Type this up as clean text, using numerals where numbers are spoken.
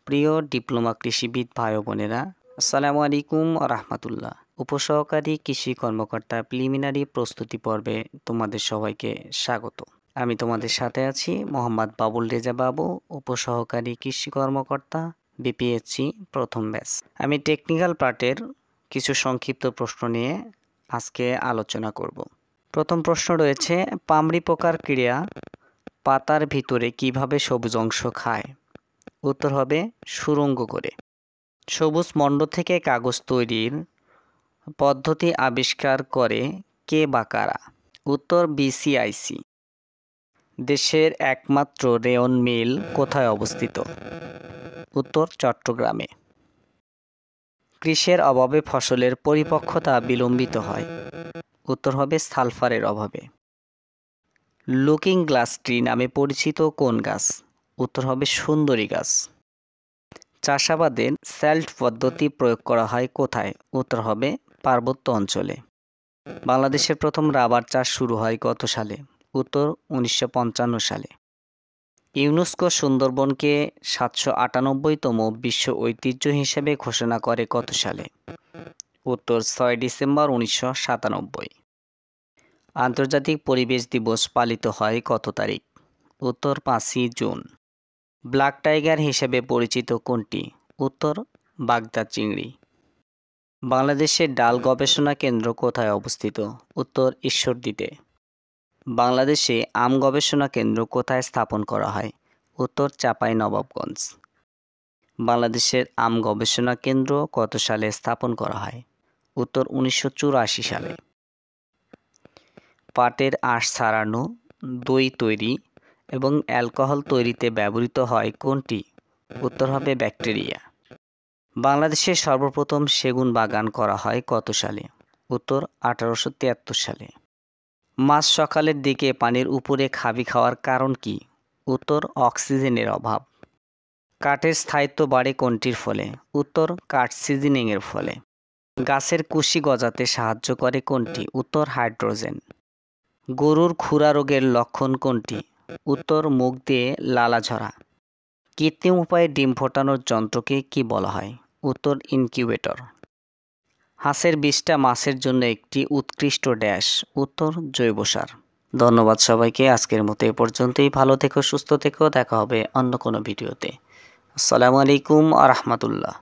প্রিয় ডিপ্লোমা কৃষিবিদ ভাই ও বোনেরা, আসসালামু আলাইকুম ওয়া রাহমাতুল্লাহ। উপসহকারী কৃষি কর্মকর্তা প্রিলিমিনারি প্রস্তুতি পর্বে তোমাদের সবাইকে স্বাগত। আমি তোমাদের সাথে আছি মোহাম্মদ বাবুল রেজা বাবু, উপসহকারী কৃষি কর্মকর্তা, বিপিএসসি প্রথম ব্যাচ। আমি টেকনিক্যাল পার্টের কিছু সংক্ষিপ্ত প্রশ্ন নিয়ে আজকে আলোচনা করব। প্রথম প্রশ্ন রয়েছে, পামরি পোকার ক্রিয়া পাতার ভিতরে কিভাবে সবুজ অংশ খায়? উত্তর হবে সুড়ঙ্গ করে। সবুজ মণ্ড থেকে কাগজ তৈরির পদ্ধতি আবিষ্কার করে কে বা কারা? উত্তর বিসিআইসি। দেশের একমাত্র রেয়ন মিল কোথায় অবস্থিত? উত্তর চট্টগ্রামে। কৃষির অভাবে ফসলের পরিপক্কতা বিলম্বিত হয়। উত্তর হবে সালফারের অভাবে। লুকিং গ্লাস ট্রি নামে পরিচিত কোন গাছ? উত্তর হবে সুন্দরী গাছ। চাষাবাদে স্যাল্ট পদ্ধতি প্রয়োগ করা হয় কোথায়? উত্তর হবে পার্বত্য অঞ্চলে। বাংলাদেশের প্রথম রাবার চাষ শুরু হয় কত সালে? উত্তর 1955 সালে। ইউনেস্কো সুন্দরবনকে 798তম বিশ্ব ঐতিহ্য হিসেবে ঘোষণা করে কত সালে? উত্তর 6 ডিসেম্বর 1997। আন্তর্জাতিক পরিবেশ দিবস পালিত হয় কত তারিখ? উত্তর 5ই জুন। ব্ল্যাক টাইগার হিসেবে পরিচিত কোনটি? উত্তর বাগদা চিংড়ি। বাংলাদেশের ডাল গবেষণা কেন্দ্র কোথায় অবস্থিত? উত্তর ঈশ্বরদীতে। বাংলাদেশে আম গবেষণা কেন্দ্র কোথায় স্থাপন করা হয়? উত্তর চাঁপাইনবাবগঞ্জ। বাংলাদেশের আম গবেষণা কেন্দ্র কত সালে স্থাপন করা হয়? উত্তর 1984 সালে। পাটের আঁশ ছাড়ানো, দই তৈরি এবং অ্যালকোহল তৈরিতে ব্যবহৃত হয় কোনটি? উত্তর হবে ব্যাকটেরিয়া। বাংলাদেশে সর্বপ্রথম সেগুন বাগান করা হয় কত সালে? উত্তর 1873 সালে। মাছ সকালের দিকে পানির উপরে খাবি খাওয়ার কারণ কি? উত্তর অক্সিজেনের অভাব। কাঠের স্থায়িত্ব বাড়ে কোনটির ফলে? উত্তর কাঠ সিজনিংয়ের ফলে। গাছের কুশি গজাতে সাহায্য করে কোনটি? উত্তর হাইড্রোজেন। গরুর খুরা রোগের লক্ষণ কোনটি? উত্তর মুখ দিয়ে লালা ঝরা। কৃত্রিম উপায়ে ডিম ফোটানোর যন্ত্রকে কি বলা হয়? উত্তর ইনকিউবেটর। হাঁসের বিষটা মাছের জন্য একটি উৎকৃষ্ট ড্যাশ। উত্তর জৈব সার। ধন্যবাদ সবাইকে। আজকের মতো এ পর্যন্তই। ভালো থেকো, সুস্থ থেকো। দেখা হবে অন্য কোনো ভিডিওতে। আসসালামু আলাইকুম ওয়া রাহমাতুল্লাহ।